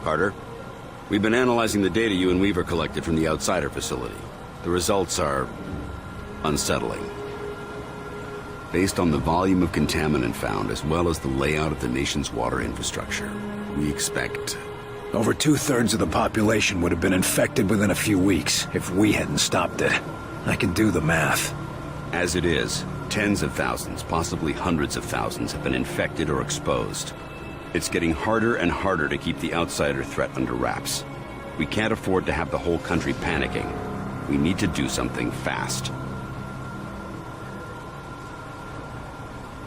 Carter, we've been analyzing the data you and Weaver collected from the Outsider facility. The results are unsettling. Based on the volume of contaminant found, as well as the layout of the nation's water infrastructure, we expect... Over 2/3 of the population would have been infected within a few weeks if we hadn't stopped it. I can do the math. As it is, tens of thousands, possibly hundreds of thousands, have been infected or exposed. It's getting harder and harder to keep the outsider threat under wraps. We can't afford to have the whole country panicking. We need to do something fast.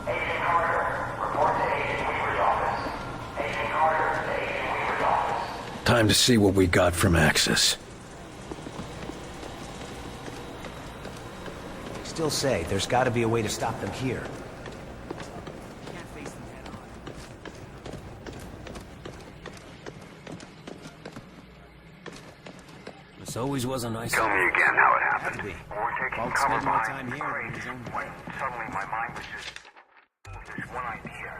Agent Carter, report to Agent Weaver's office. Agent Carter to Agent Weaver's office. Time to see what we got from Axis. Still say, there's gotta be a way to stop them here. This always was a nice... Tell me again how it happened. Be. We're taking Bulk cover spent more behind time the here crates than his own when suddenly my mind was just full of this one idea.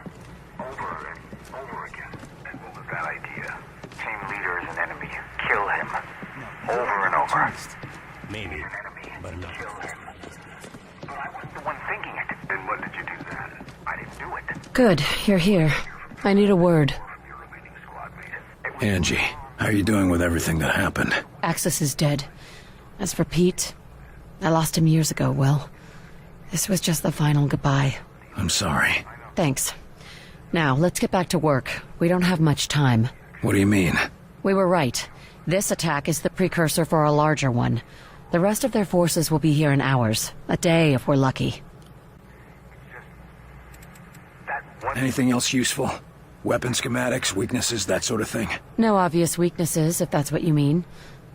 Over and over again. And what was that idea? Team leader is an enemy. Kill him. Over and over. Maybe, He's an enemy. but enough. Kill him. But I wasn't the one thinking it. Then what did you do then? I didn't do it. Good, you're here. I need a word. From your remaining squad mate. It was Angie, how are you doing with everything that happened? Axis is dead. As for Pete, I lost him years ago, Will. This was just the final goodbye. I'm sorry. Thanks. Now, let's get back to work. We don't have much time. What do you mean? We were right. This attack is the precursor for a larger one. The rest of their forces will be here in hours. A day, if we're lucky. that one. Anything else useful? Weapon schematics, weaknesses, that sort of thing? No obvious weaknesses, if that's what you mean.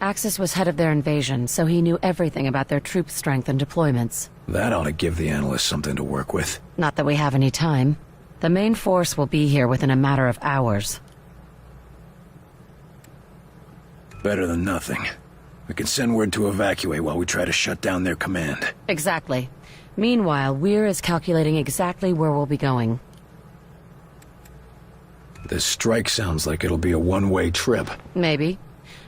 Axis was head of their invasion, so he knew everything about their troop strength and deployments. That ought to give the analysts something to work with. Not that we have any time. The main force will be here within a matter of hours. Better than nothing. We can send word to evacuate while we try to shut down their command. Exactly. Meanwhile, Weir is calculating exactly where we'll be going. This strike sounds like it'll be a one-way trip. Maybe.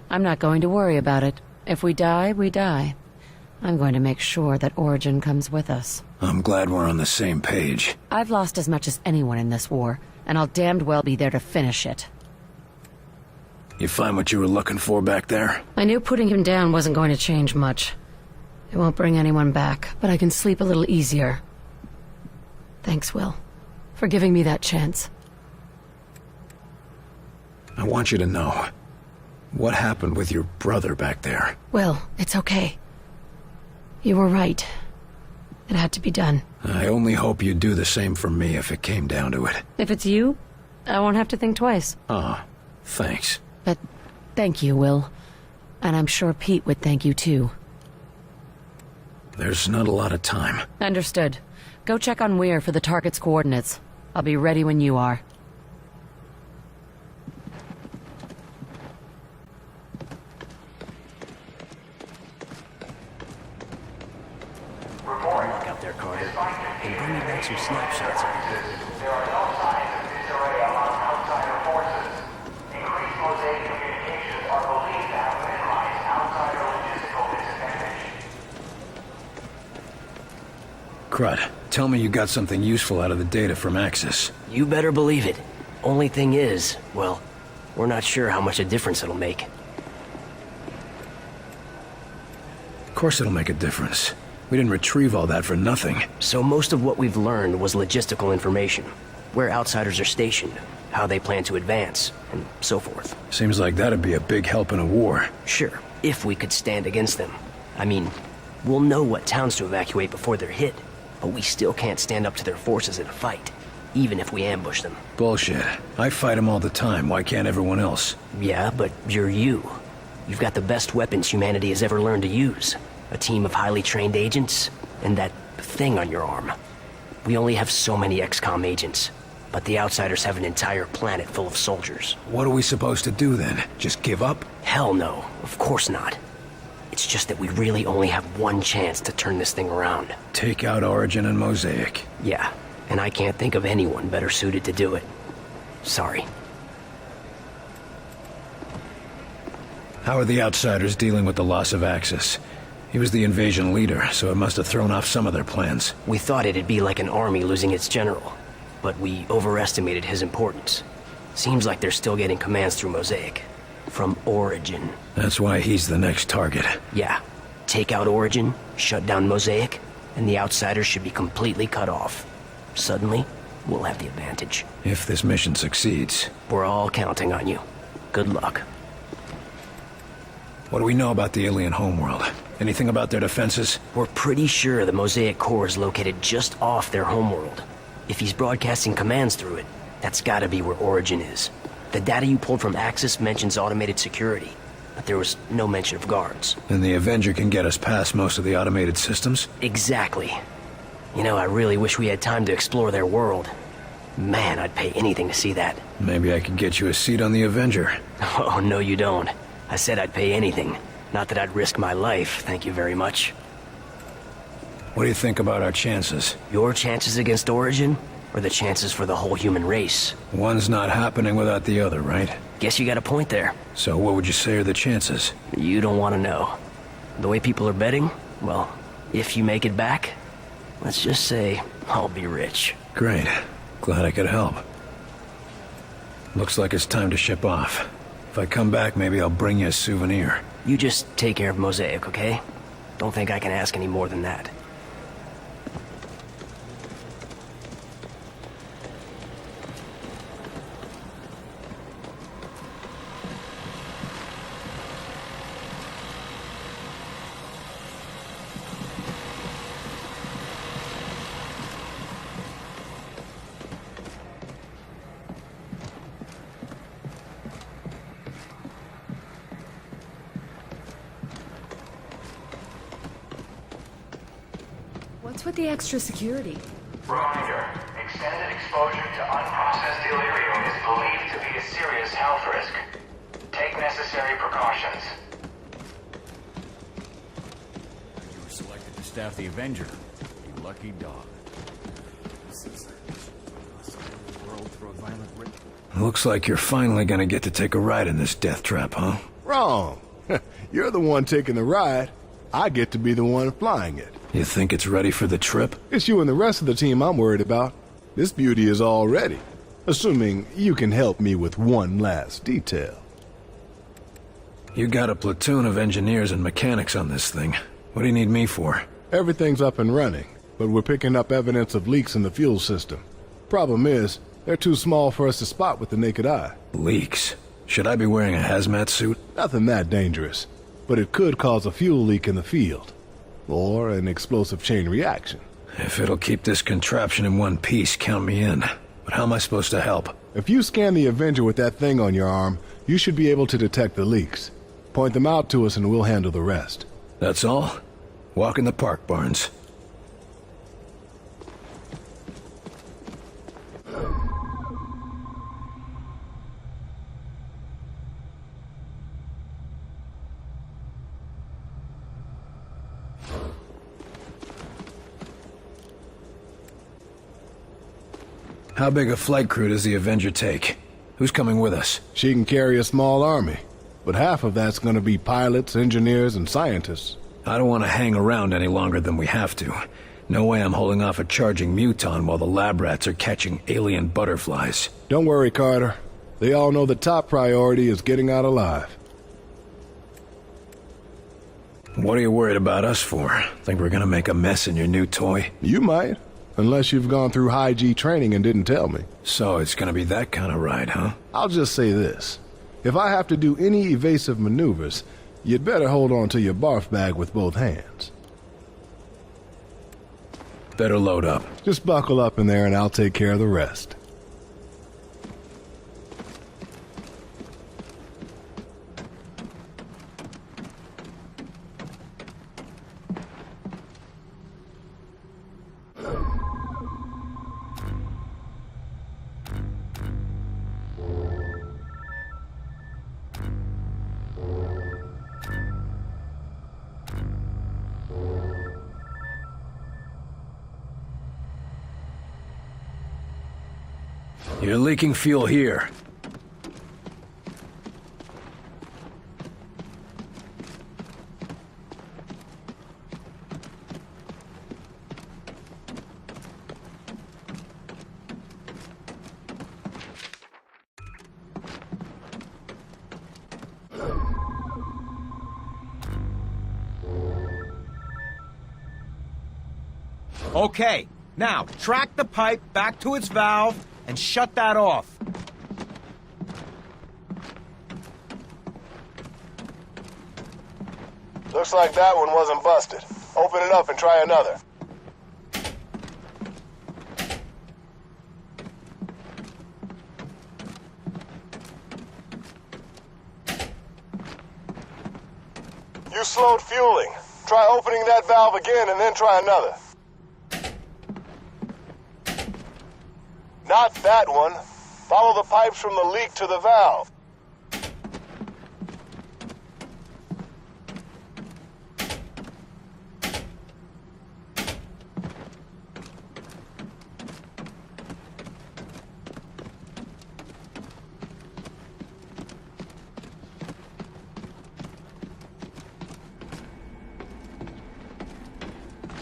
I'm not going to worry about it. If we die, we die. I'm going to make sure that Origin comes with us. I'm glad we're on the same page. I've lost as much as anyone in this war, and I'll damned well be there to finish it. You find what you were looking for back there? I knew putting him down wasn't going to change much. It won't bring anyone back, but I can sleep a little easier. Thanks, Will, for giving me that chance. I want you to know. What happened with your brother back there? Will, it's okay. You were right. It had to be done. I only hope you'd do the same for me if it came down to it. If it's you, I won't have to think twice. Ah, thanks. But thank you, Will. And I'm sure Pete would thank you too. There's not a lot of time. Understood. Go check on Weir for the target's coordinates. I'll be ready when you are. Look out there, Carter. And bring me back some snapshots of your building. There are no signs of disarray among outsider forces. Increased mosaic communications are believed to have minimized outsider logistical disadvantage. Crud, tell me you got something useful out of the data from Axis. You better believe it. Only thing is, well, we're not sure how much a difference it'll make. Of course it'll make a difference. We didn't retrieve all that for nothing. So most of what we've learned was logistical information. Where outsiders are stationed, how they plan to advance, and so forth. Seems like that'd be a big help in a war. Sure, if we could stand against them. I mean, we'll know what towns to evacuate before they're hit, but we still can't stand up to their forces in a fight, even if we ambush them. Bullshit. I fight them all the time. Why can't everyone else? Yeah, but you're you. You've got the best weapons humanity has ever learned to use. A team of highly trained agents, and that thing on your arm. We only have so many XCOM agents, but the Outsiders have an entire planet full of soldiers. What are we supposed to do then? Just give up? Hell no, of course not. It's just that we really only have one chance to turn this thing around. Take out Origin and Mosaic. Yeah, and I can't think of anyone better suited to do it. Sorry. How are the Outsiders dealing with the loss of Axis? He was the invasion leader, so it must have thrown off some of their plans. We thought it'd be like an army losing its general, but we overestimated his importance. Seems like they're still getting commands through Mosaic. From Origin. That's why he's the next target. Yeah. Take out Origin, shut down Mosaic, and the Outsiders should be completely cut off. Suddenly, we'll have the advantage. If this mission succeeds. We're all counting on you. Good luck. What do we know about the alien homeworld? Anything about their defenses? We're pretty sure the Mosaic core is located just off their homeworld. If he's broadcasting commands through it, that's gotta be where Origin is. The data you pulled from Axis mentions automated security, but there was no mention of guards. And the Avenger can get us past most of the automated systems? Exactly. You know, I really wish we had time to explore their world. Man, I'd pay anything to see that. Maybe I could get you a seat on the Avenger. Oh, no you don't. I said I'd pay anything. Not that I'd risk my life, thank you very much. What do you think about our chances? Your chances against Origin, or the chances for the whole human race? One's not happening without the other, right? Guess you got a point there. So what would you say are the chances? You don't want to know. The way people are betting, well, if you make it back, let's just say I'll be rich. Great. Glad I could help. Looks like it's time to ship off. If I come back, maybe I'll bring you a souvenir. You just take care of Mosaic, okay? Don't think I can ask any more than that. What's with the extra security? Reminder, extended exposure to unprocessed delirium is believed to be a serious health risk. Take necessary precautions. You were selected to staff the Avenger. You lucky dog. World through a violent rip. Looks like you're finally gonna get to take a ride in this death trap, huh? Wrong. You're the one taking the ride. I get to be the one flying it. You think it's ready for the trip? It's you and the rest of the team I'm worried about. This beauty is all ready. Assuming you can help me with one last detail. You got a platoon of engineers and mechanics on this thing. What do you need me for? Everything's up and running, but we're picking up evidence of leaks in the fuel system. Problem is, they're too small for us to spot with the naked eye. Leaks. Should I be wearing a hazmat suit? Nothing that dangerous, but it could cause a fuel leak in the field. Or an explosive chain reaction. If it'll keep this contraption in one piece, count me in. But how am I supposed to help? If you scan the Avenger with that thing on your arm, you should be able to detect the leaks. Point them out to us and we'll handle the rest. That's all? Walk in the park, Barnes. How big a flight crew does the Avenger take? Who's coming with us? She can carry a small army, but half of that's gonna be pilots, engineers, and scientists. I don't want to hang around any longer than we have to. No way I'm holding off a charging muton while the lab rats are catching alien butterflies. Don't worry, Carter. They all know the top priority is getting out alive. What are you worried about us for? Think we're gonna make a mess in your new toy? You might, unless you've gone through high G training and didn't tell me. So it's gonna be that kind of ride, huh? I'll just say this. If I have to do any evasive maneuvers, you'd better hold on to your barf bag with both hands. Better load up. Just buckle up in there and I'll take care of the rest. You're leaking fuel here. Okay, now track the pipe back to its valve and shut that off. Looks like that one wasn't busted. Open it up and try another. You slowed fueling. Try opening that valve again and then try another. Not that one. Follow the pipes from the leak to the valve.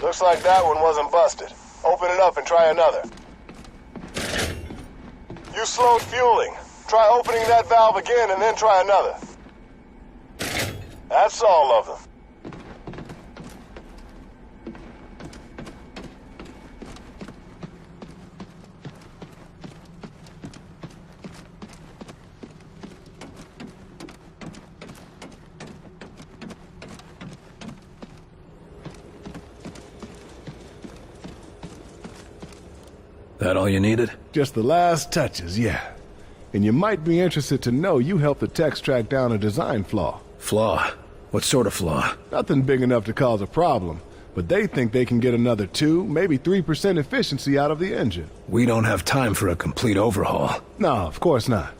Looks like that one wasn't busted. Open it up and try another. You slowed fueling. Try opening that valve again and then try another. That's all of them. That all you needed? Just the last touches, yeah. And you might be interested to know you helped the techs track down a design flaw. Flaw? What sort of flaw? Nothing big enough to cause a problem, but they think they can get another 2, maybe 3% efficiency out of the engine. We don't have time for a complete overhaul. No, of course not.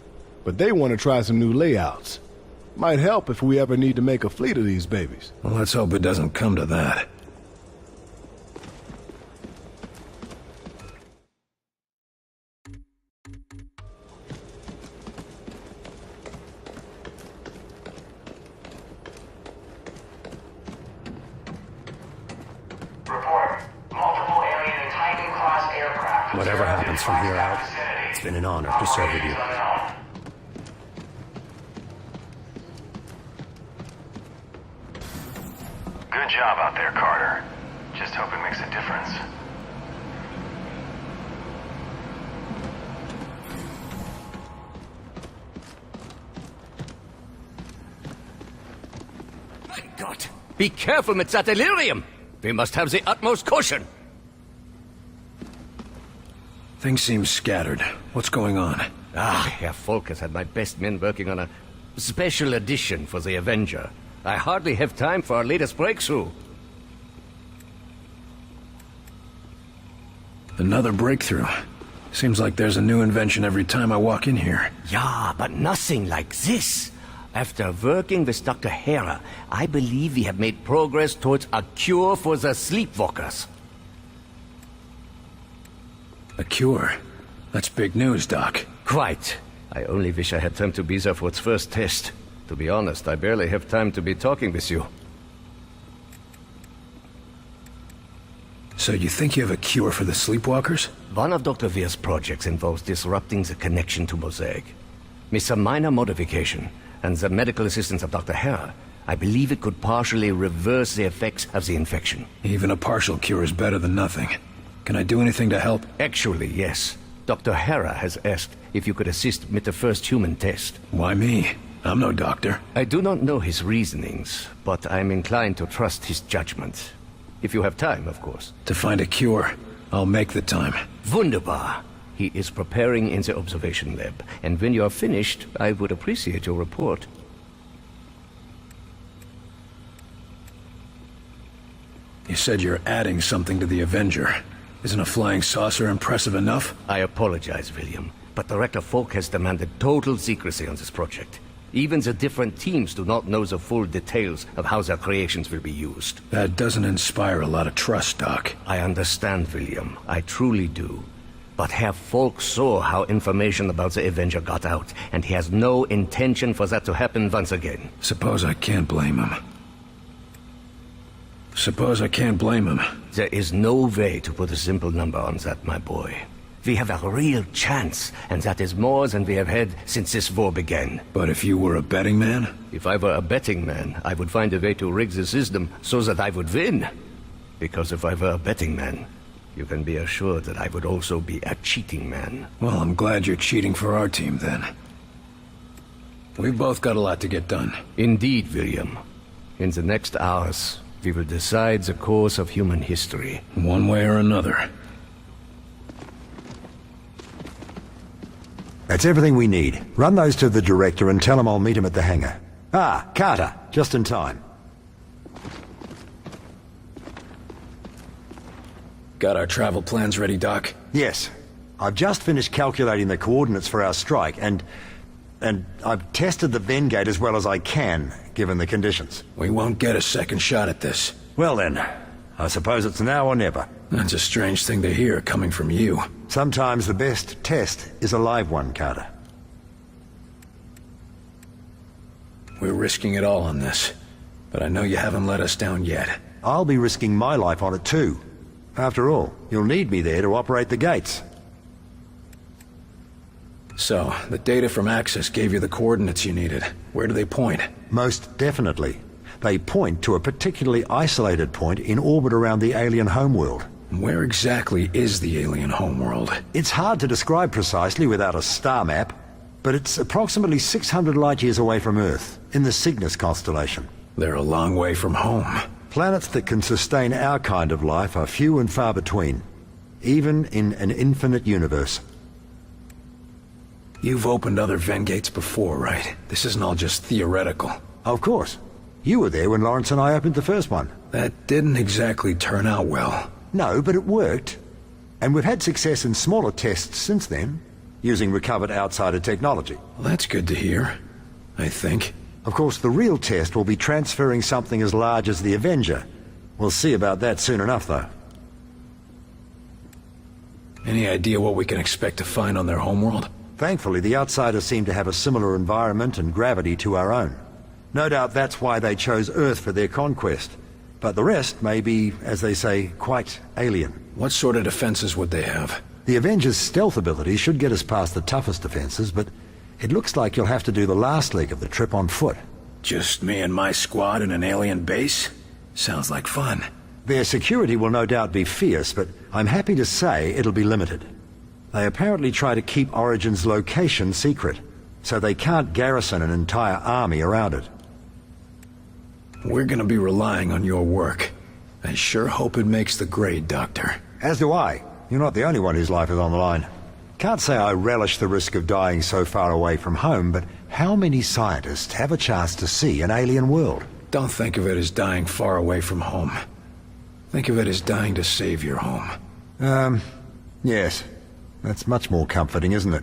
But they want to try some new layouts. Might help if we ever need to make a fleet of these babies. Well, let's hope it doesn't come to that. Whatever happens from here out, it's been an honor to serve with you. Good job out there, Carter. Just hope it makes a difference. My God! Be careful with that delirium! We must have the utmost caution! Things seem scattered. What's going on? Herr Volk has had my best men working on a special edition for the Avenger. I hardly have time for our latest breakthrough. Another breakthrough. Seems like there's a new invention every time I walk in here. Yeah, but nothing like this. After working with Dr. Hera, I believe we have made progress towards a cure for the sleepwalkers. A cure? That's big news, Doc. Quite. I only wish I had time to be there for its first test. To be honest, I barely have time to be talking with you. So you think you have a cure for the sleepwalkers? One of Dr. Weir's projects involves disrupting the connection to Mosaic. With some minor modification, and the medical assistance of Dr. Hera, I believe it could partially reverse the effects of the infection. Even a partial cure is better than nothing. Can I do anything to help? Actually, yes. Dr. Hera has asked if you could assist with the first human test. Why me? I'm no doctor. I do not know his reasonings, but I'm inclined to trust his judgment. If you have time, of course. To find a cure, I'll make the time. Wunderbar. He is preparing in the observation lab, and when you are finished, I would appreciate your report. You said you're adding something to the Avenger. Isn't a flying saucer impressive enough? I apologize, William, but Director Falk has demanded total secrecy on this project. Even the different teams do not know the full details of how their creations will be used. That doesn't inspire a lot of trust, Doc. I understand, William. I truly do. But Herr Falk saw how information about the Avenger got out, and he has no intention for that to happen once again. Suppose I can't blame him. Suppose I can't blame him. There is no way to put a simple number on that, my boy. We have a real chance, and that is more than we have had since this war began. But if you were a betting man? If I were a betting man, I would find a way to rig the system so that I would win. Because if I were a betting man, you can be assured that I would also be a cheating man. Well, I'm glad you're cheating for our team, then. We've both got a lot to get done. Indeed, William. In the next hours, we will decide the course of human history. One way or another. That's everything we need. Run those to the director and tell him I'll meet him at the hangar. Ah, Carter, just in time. Got our travel plans ready, Doc? Yes. I've just finished calculating the coordinates for our strike, and I've tested the Vengate as well as I can, given the conditions. We won't get a second shot at this. Well then, I suppose it's now or never. That's a strange thing to hear coming from you. Sometimes the best test is a live one, Carter. We're risking it all on this, but I know you haven't let us down yet. I'll be risking my life on it too. After all, you'll need me there to operate the gates. So, the data from Axis gave you the coordinates you needed. Where do they point? Most definitely. They point to a particularly isolated point in orbit around the alien homeworld. Where exactly is the alien homeworld? It's hard to describe precisely without a star map, but it's approximately 600 light-years away from Earth, in the Cygnus constellation. They're a long way from home. Planets that can sustain our kind of life are few and far between, even in an infinite universe. You've opened other Vengates before, right? This isn't all just theoretical. Of course. You were there when Lawrence and I opened the first one. That didn't exactly turn out well. No, but it worked. And we've had success in smaller tests since then, using recovered outsider technology. Well, that's good to hear, I think. Of course, the real test will be transferring something as large as the Avenger. We'll see about that soon enough, though. Any idea what we can expect to find on their homeworld? Thankfully, the outsiders seem to have a similar environment and gravity to our own. No doubt that's why they chose Earth for their conquest. But the rest may be, as they say, quite alien. What sort of defenses would they have? The Avenger's stealth ability should get us past the toughest defenses, but it looks like you'll have to do the last leg of the trip on foot. Just me and my squad in an alien base? Sounds like fun. Their security will no doubt be fierce, but I'm happy to say it'll be limited. They apparently try to keep Origin's location secret, so they can't garrison an entire army around it. We're gonna be relying on your work. I sure hope it makes the grade, Doctor. As do I. You're not the only one whose life is on the line. Can't say I relish the risk of dying so far away from home, but how many scientists have a chance to see an alien world? Don't think of it as dying far away from home. Think of it as dying to save your home. Yes. That's much more comforting, isn't it?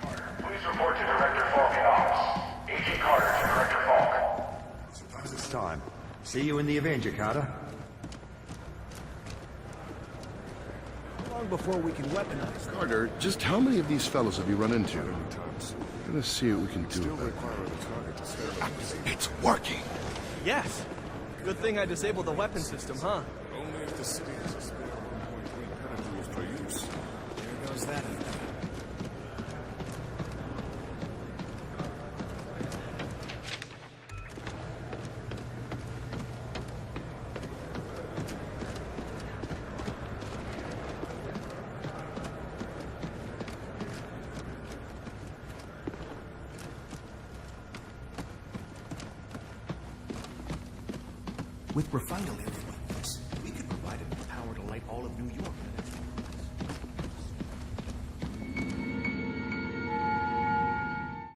Please report to Director Falk in office. Agent Carter to Director Falk. Suppose it's time. See you in the Avenger, Carter. Long before we can weaponize Carter, just how many of these fellows have you run into? Let's see what we can do about it. It's working! Yes. Good thing I disabled the weapon system, huh? Only if the city has a spare 1.3 petajoules per use. There goes that. With refined Illyrian weapons, we could provide enough power to light all of New York.